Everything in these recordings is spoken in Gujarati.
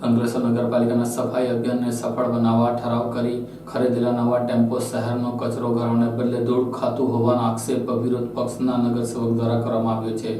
અંકલેશ્વર નગરપાલિકાના સફાઈ અભિયાનને સફળ બનાવવા ઠરાવ કરી ખરીદેલા નવા ટેમ્પો શહેરનો કચરો ભરવાને બદલે ધૂળ ખાતું હોવાનો આક્ષેપ વિરોધ પક્ષના નગરસેવક દ્વારા કરવામાં આવ્યો છે।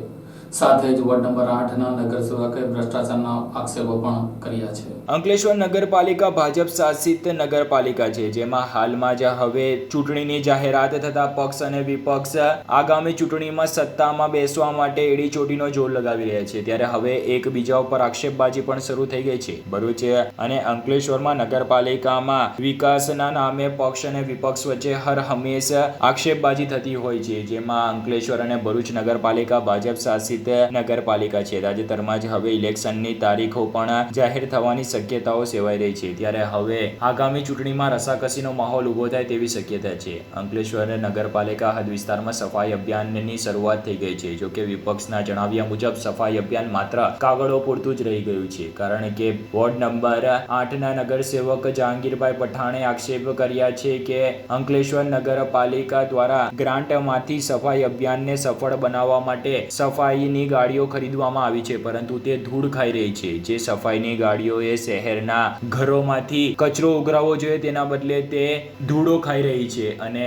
સાથે જ વોર્ડ નંબર 8ના નગરસેવકે ભ્રષ્ટાચારના આક્ષેપો પણ કર્યા છે। અંકલેશ્વર નગરપાલિકા ભાજપ શાસિત નગરપાલિકા છે, જેમાં હાલમાં જ હવે ચૂંટણીની જાહેરાત થતા પક્ષ અને વિપક્ષ આગામી ચૂંટણીમાં સત્તામાં બેસવા માટે એડીચોટીનો જોર લગાવી રહ્યા છે। ત્યારે હવે એકબીજા ઉપર આક્ષેપબાજી પણ શરૂ થઈ ગઈ છે। ભરૂચ અને અંકલેશ્વરમાં નગરપાલિકામાં વિકાસના નામે પક્ષ અને વિપક્ષ વચ્ચે હર હંમેશ આક્ષેપબાજી થતી હોય છે, જેમાં અંકલેશ્વર અને ભરૂચ નગરપાલિકા ભાજપ શાસિત નગરપાલિકા છે। તાજેતરમાં જ હવે ઇલેક્શનની તારીખો પણ જાહેર થવાની શક્યતાઓ સેવાઈ રહી છે। ત્યારે હવે આગામી ચૂંટણીમાં રસાકસીનો માહોલ ઉભો થાય તેવી શક્યતા છે। અંકલેશ્વર નગરપાલિકા હદ વિસ્તારમાં સફાઈ અભિયાનની શરૂઆત થઈ ગઈ છે। જોકે વિપક્ષના જણાવ્યા મુજબ સફાઈ અભિયાન માત્ર કાગળો પૂરતું જ રહી ગયું છે, કારણ કે વોર્ડ નંબર 8ના નગરસેવક જહાંગીરભાઈ પઠાણે આક્ષેપ કર્યા છે કે અંકલેશ્વર નગરપાલિકા દ્વારા ગ્રાન્ટમાંથી સફાઈ અભિયાનને સફળ બનાવવા માટે સફાઈની ગાડીઓ ખરીદવામાં આવી છે, પરંતુ તે ધૂળ ખાઈ રહી છે। જે સફાઈની ગાડીઓએ શહેરના ઘરોમાંથી કચરો ઉઘરાવવો જોઈએ તેના બદલે તે ધૂળો ખાઈ રહી છે અને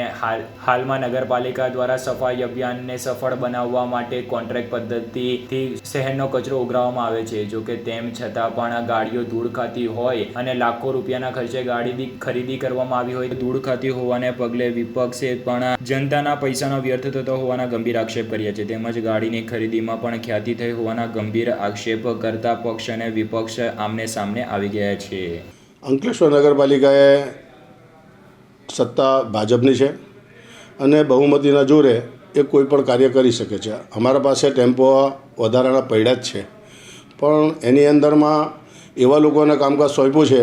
હાલમાં નગરપાલિકા દ્વારા સફાઈ અભિયાનને સફળ બનાવવા માટે કોન્ટ્રાક્ટ પદ્ધતિથી શહેરનો કચરો ઉઘરાવવામાં આવે છે। જો કે તેમ છતાં પણ ગાડીઓ ધૂળ ખાતી હોય અને લાખો રૂપિયાના ખર્ચે ગાડી ખરીદી કરવામાં આવી હોય, ધૂળ ખાતી હોવાને પગલે વિપક્ષે પણ જનતાના પૈસાનો વ્યર્થ થતો હોવાના ગંભીર આક્ષેપ કર્યા છે। તેમજ ગાડીની ખરીદીમાં પણ ખ્યાતિ થઈ હોવાના ગંભીર આક્ષેપ કરતા પક્ષ અને વિપક્ષ આમને સામને આવી ગયા છે। અંકલેશ્વર નગરપાલિકાએ સત્તા ભાજપની છે અને બહુમતીના જોરે એ કોઈ પણ કાર્ય કરી શકે છે। અમારા પાસે ટેમ્પો વધારાના પડ્યા જ છે, પણ એની અંદરમાં એવા લોકોને કામકાજ સોંપ્યું છે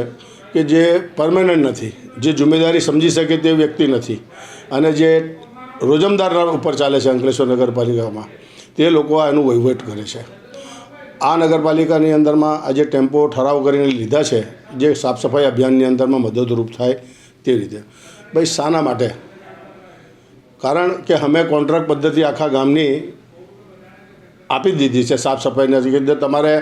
કે જે પરમેનન્ટ નથી, જે જિમ્મેદારી સમજી શકે તે વ્યક્તિ નથી અને જે રોજમદાર ઉપર ચાલે છે અંકલેશ્વર નગરપાલિકામાં, તે લોકો એનું વહીવટ કરે છે। આ નગરપાલિકાની અંદરમાં આજે ટેમ્પો ઠરાવ કરીને લીધા છે, જે સાફ સફાઈ અભિયાનની અંદરમાં મદદરૂપ થાય તે રીતે। ભાઈ શાના માટે? કારણ કે અમે કોન્ટ્રાક્ટ પદ્ધતિ આખા ગામની આપી દીધી છે સાફ સફાઈની, કે તમારે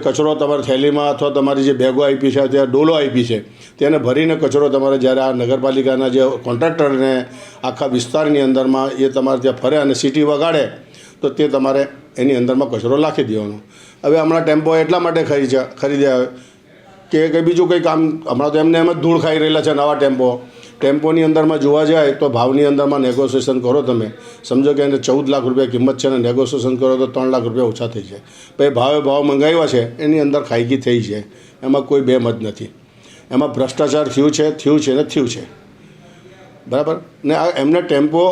કચરો તમારી થેલીમાં અથવા તમારી જે બેગો આપી છે, ત્યાં ડોલો આપી છે, તેને ભરીને કચરો તમારે જ્યારે આ નગરપાલિકાના જે કોન્ટ્રાક્ટરને આખા વિસ્તારની અંદરમાં એ તમારે ત્યાં ફરે અને સીટી વગાડે તો તે તમારે એની અંદરમાં કચરો નાખી દેવાનો। હવે હમણાં ટેમ્પો એટલા માટે ખરીદ્યા કે કંઈ બીજું કંઈ કામ, હમણાં તો એમને એમ જ ધૂળ ખાઈ રહેલા છે નવા ટેમ્પોની અંદરમાં જોવા જાય તો ભાવની અંદરમાં નેગોશિએશન કરો, તમે સમજો કે એને 14 લાખ રૂપિયા કિંમત છે અને નેગોશિએશન કરો તો 3 લાખ રૂપિયા ઓછા થઈ જાય। પછી ભાવ મંગાવ્યા છે એની અંદર ખાઈગી થઈ છે, એમાં કોઈ બે મત નથી। એમાં ભ્રષ્ટાચાર થયું છે, બરાબર ને? આ એમને ટેમ્પો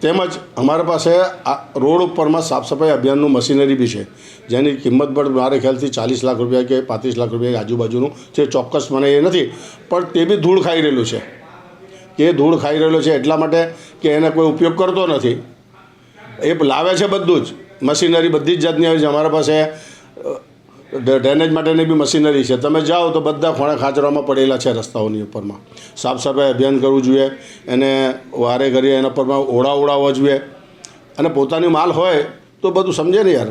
તેમજ અમારા પાસે આ રોડ ઉપરમાં સાફ સફાઈ અભિયાનનું મશીનરી બી છે, જેની કિંમત પણ મારે ખ્યાલથી 40 લાખ રૂપિયા કે 35 લાખ રૂપિયા આજુબાજુનું છે, ચોક્કસ મને એ નથી, પણ તે બી ધૂળ ખાઈ રહેલું છે। એ ધૂળ ખાઈ રહેલો છે એટલા માટે કે એને કોઈ ઉપયોગ કરતો નથી, એ લાવે છે બધું જ મશીનરી બધી જ જાતની આવે છે। અમારા પાસે ડ્રેનેજ માટેની બી મશીનરી છે, તમે જાઓ તો બધા ખોણે ખાચરામાં પડેલા છે રસ્તાઓની ઉપરમાં। સાફ સફાઈ અભિયાન કરવું જોઈએ, એને વારે ઘડીએ એના પરમાં ઓળાવવા જોઈએ અને પોતાની માલ હોય તો બધું સમજે ને યાર।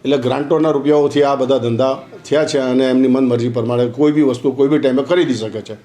એટલે ગ્રાન્ટોના રૂપિયાઓથી આ બધા ધંધા થયા છે અને એમની મનમરજી પ્રમાણે કોઈ બી વસ્તુ કોઈ બી ટાઈમે ખરીદી શકે છે।